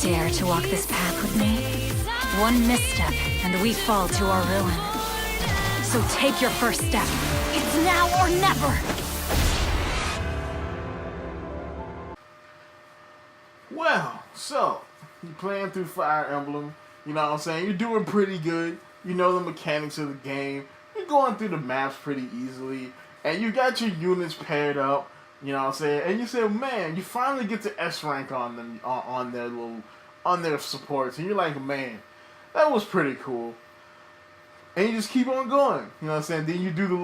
Dare to walk this path with me? One misstep, and we fall to our ruin. So take your first step. It's now or never! Well, so, you're playing through Fire Emblem, you know what I'm saying? You're doing pretty good. You know the mechanics of the game. You're going through the maps pretty easily. And you got your units paired up, you know what I'm saying? And you say, man, you finally get to S rank on them, on their supports. And you're like, man, that was pretty cool. And you just keep on going, you know what I'm saying? Then you do the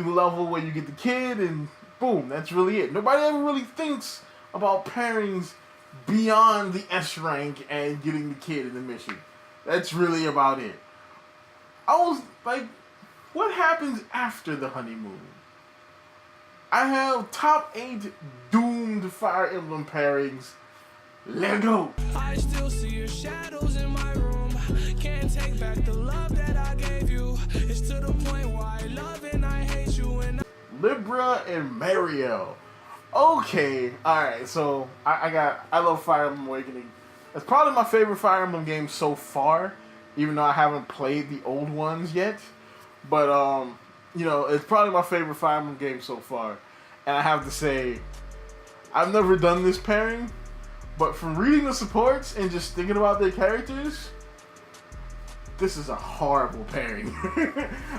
level where you get the kid, and boom, that's really it. Nobody ever really thinks about pairings beyond the S rank and getting the kid in the mission. That's really about it. I was like, what happens after the honeymoon? I have top 8 doomed Fire Emblem pairings. Let go. I still see your shadows in my room. Can't take back the love that I gave you. It's to the point why I love and I hate you. And Libera and Mario. Okay, alright, so I love Fire Emblem Awakening. It's probably my favorite Fire Emblem game so far, even though I haven't played the old ones yet. But, you know, it's probably my favorite Fire Emblem game so far. And I have to say, I've never done this pairing, but from reading the supports and just thinking about their characters, this is a horrible pairing.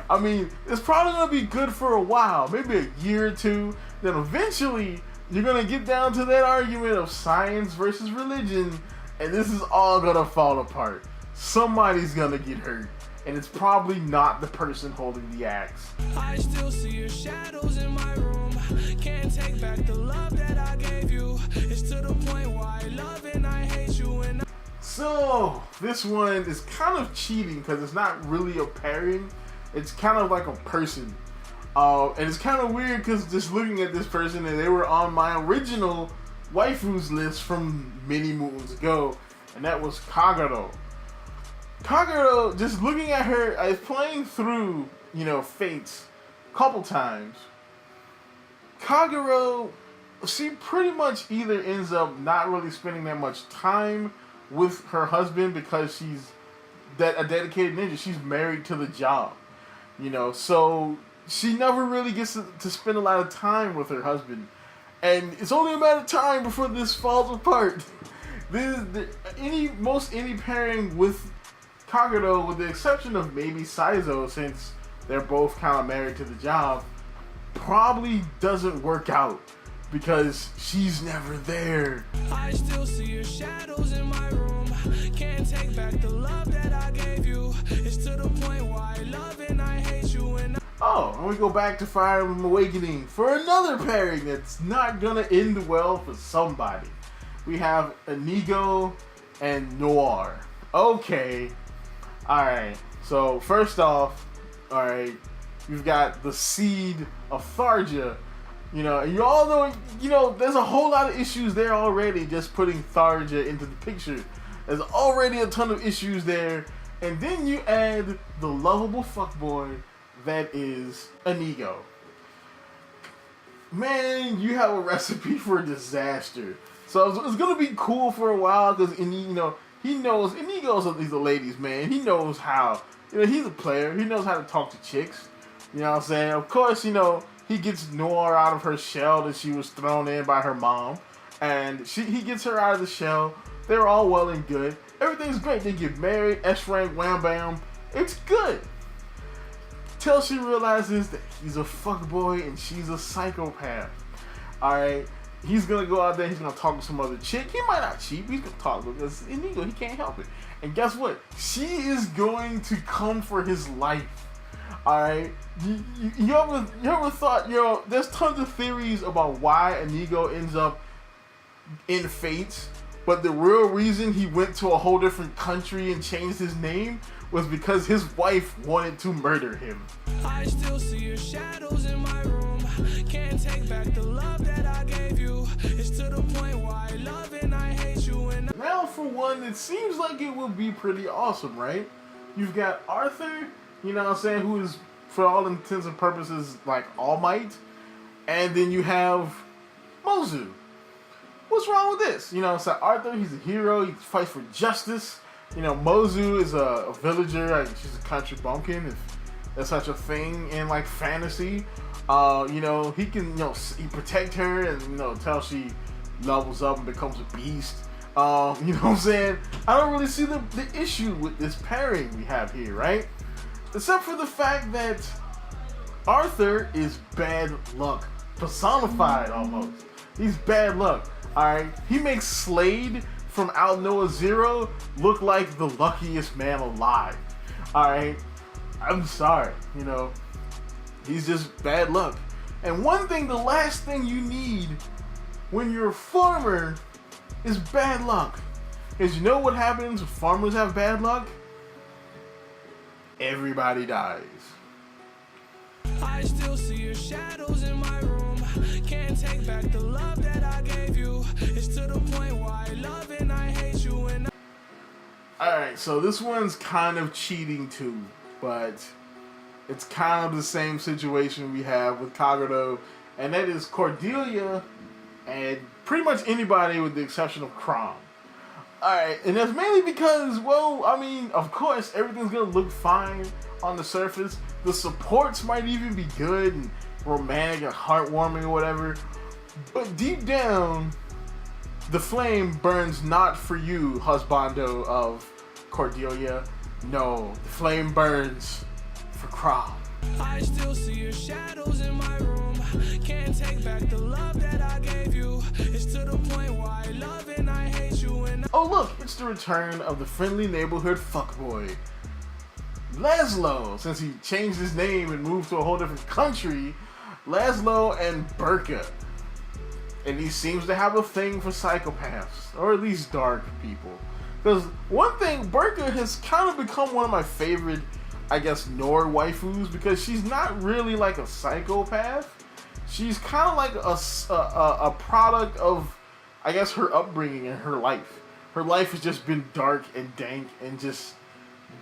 I mean, it's probably going to be good for a while, maybe a year or two. Then eventually, you're going to get down to that argument of science versus religion, and this is all going to fall apart. Somebody's going to get hurt, and it's probably not the person holding the axe. I still see your shadows in my room. Can't take back the love that I gave you. It's to the point why I love and I hate you. And So, this one is kind of cheating because it's not really a pairing. It's kind of like a person. And it's kind of weird because just looking at this person, and they were on my original waifus list from many moons ago, and that was Kagero. Kagero, just looking at her, I was playing through, you know, Fates a couple times. Kagero, she pretty much either ends up not really spending that much time with her husband because she's a dedicated ninja. She's married to the job, you know, so she never really gets to spend a lot of time with her husband. And it's only a matter of time before this falls apart. Most any pairing with Kagero, with the exception of maybe Saizo, since they're both kind of married to the job, probably doesn't work out because she's never there. I still see your shadows in my room. Can't take back the love that I gave you. It's to the point why I love and I hate you. And oh, and we go back to Fire Emblem Awakening for another pairing that's not gonna end well for somebody. We have Inigo and Noir. Okay, alright, so first off, alright, you've got the seed of Tharja. You know, and you all know, you know, there's a whole lot of issues there already just putting Tharja into the picture. There's already a ton of issues there. And then you add the lovable fuckboy that is Inigo. Man, you have a recipe for disaster. So it's going to be cool for a while because, you know, he knows, he's a ladies' man. He knows how, you know, he's a player. He knows how to talk to chicks. You know what I'm saying? Of course, you know, he gets Noir out of her shell that she was thrown in by her mom. And he gets her out of the shell. They're all well and good. Everything's great. They get married, S-rank, wham bam. It's good. Till she realizes that he's a fuckboy and she's a psychopath. Alright? He's gonna go out there, he's gonna talk to some other chick. He might not cheat, but he's gonna talk because Inigo, he can't help it. And guess what? She is going to come for his life. Alright? You ever thought, you know, there's tons of theories about why Inigo ends up in Fates, but the real reason he went to a whole different country and changed his name was because his wife wanted to murder him. I still see your shadows in my room. Can't take back the love that I gave you. It's to the point why I love and I hate you. And now for one, it seems like it will be pretty awesome, right? You've got Arthur, you know what I'm saying, who is, for all intents and purposes, like All Might. And then you have Mozu. what's wrong with this? You know, so Arthur, he's a hero. He fights for justice. You know, Mozu is a villager. Like, she's a country bumpkin, if there's such a thing in like fantasy. You know, he can, you know, he protect her and, you know, until she levels up and becomes a beast. You know what I'm saying? I don't really see the issue with this pairing we have here, right? Except for the fact that Arthur is bad luck personified almost. He's bad luck. Alright? He makes Slade from Out Noah Zero look like the luckiest man alive. Alright? I'm sorry, you know. He's just bad luck. And one thing, the last thing you need when you're a farmer is bad luck. Because you know what happens when farmers have bad luck? Everybody dies. I still see your shadows in my room. Can't take back the love that I gave you. It's to the point where I love and I hate you. And alright, so this one's kind of cheating too, but it's kind of the same situation we have with Kagero, and that is Cordelia and pretty much anybody with the exception of Crom. Alright, and that's mainly because, well, I mean, of course, everything's gonna look fine on the surface. The supports might even be good and romantic and heartwarming or whatever. But deep down, the flame burns not for you, husbando of Cordelia. No, the flame burns for Crom. I still see your shadows in my room. Can't take back the love that I gave you. It's to the point where I love and I hate you. And oh look, it's the return of the friendly neighborhood fuckboy, Laszlo. Since he changed his name and moved to a whole different country, Laszlo and Beruka. And he seems to have a thing for psychopaths, or at least dark people. Because one thing, Beruka has kind of become one of my favorite, I guess, Nord waifus, because she's not really like a psychopath. She's kind of like a product of, I guess, her upbringing and her life. Her life has just been dark and dank and just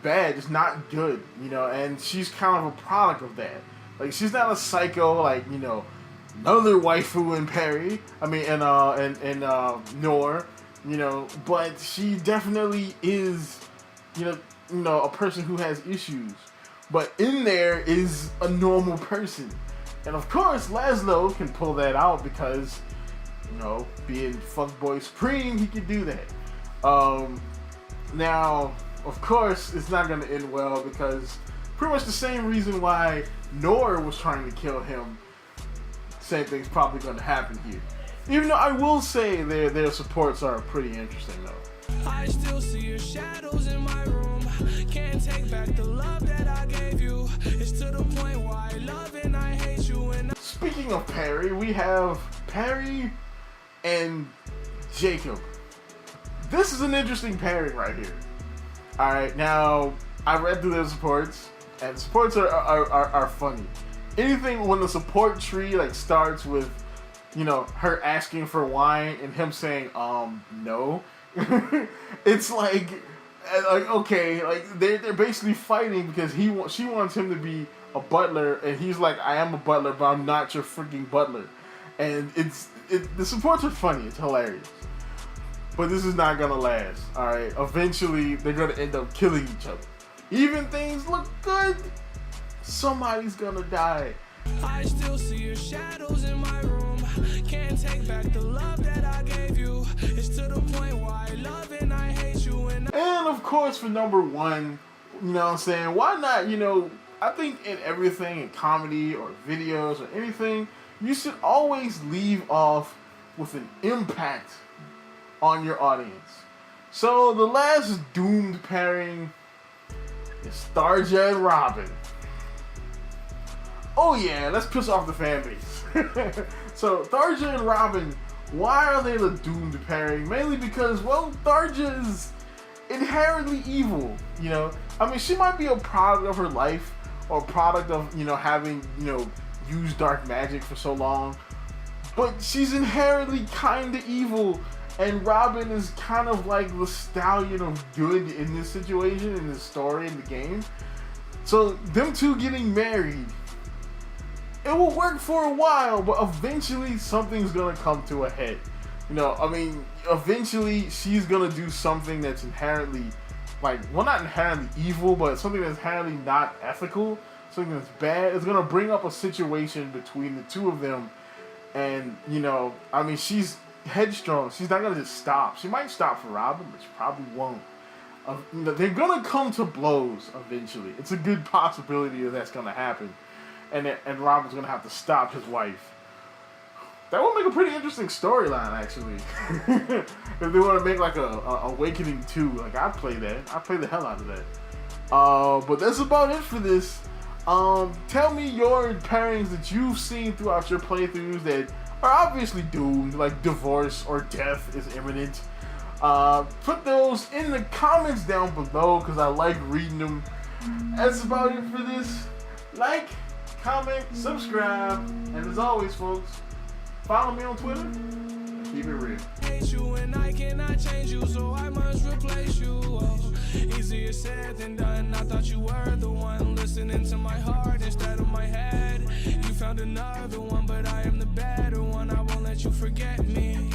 bad, just not good, you know, and she's kind of a product of that. Like, she's not a psycho, like, you know, another waifu in Peri, I mean, and Nor, you know, but she definitely is, you know, a person who has issues. But in there is a normal person. And of course, Laszlo can pull that out because, you know, being fuckboy supreme, he can do that. Now, of course, it's not going to end well because pretty much the same reason why Nor was trying to kill him, same thing's probably going to happen here. Even though I will say their supports are pretty interesting though. I still see your shadows in my room. Can't take back the love that I gave you. It's to the point where I love and I hate you. And speaking of Peri, we have Peri and Jakob. This is an interesting pairing right here. Alright, now, I read through their supports, and supports are funny. Anything when the support tree like starts with, you know, her asking for wine and him saying, no. It's like, okay, like they're basically fighting because she wants him to be a butler, and he's like, I am a butler, but I'm not your freaking butler. And the supports are funny, it's hilarious. But this is not gonna last, alright? Eventually, they're gonna end up killing each other. Even things look good, somebody's gonna die. I still see your shadows in my room. Can't take back the love that I gave you. It's to the point where I love and I hate you. And of course, for number one, you know what I'm saying? Why not, you know, I think in everything, in comedy or videos or anything, you should always leave off with an impact on your audience. So the last doomed pairing is Tharja and Robin. Oh yeah, let's piss off the fan base. So Tharja and Robin, why are they the doomed pairing? Mainly because, well, Tharja is inherently evil, you know? I mean, she might be a product of her life, or a product of, you know, having, you know, used dark magic for so long, but she's inherently kinda evil, and Robin is kind of like the stallion of good in this situation, in this story, in the game. So them two getting married, it will work for a while, but eventually something's gonna come to a head. You know, I mean, eventually she's gonna do something that's inherently, like, well, not inherently evil, but something that's inherently not ethical, something that's bad. It's gonna bring up a situation between the two of them, and, you know, I mean, she's headstrong. She's not gonna just stop. She might stop for Robin, but she probably won't. You know, they're gonna come to blows eventually. It's a good possibility that that's gonna happen, and Robin's gonna have to stop his wife. That would make a pretty interesting storyline, actually. If they want to make like a Awakening 2, like I'd play that. I'd play the hell out of that. But that's about it for this. Tell me your pairings that you've seen throughout your playthroughs that are obviously doomed, like divorce or death is imminent. Put those in the comments down below because I like reading them. That's about it for this. Like, comment, subscribe, and as always, folks, follow me on Twitter and keep it real. Hate you and I cannot change you, so I must replace you. Oh, easier said than done. I thought you were the one listening to my heart instead of my head. You found another one, but I am the better one. I won't let you forget me.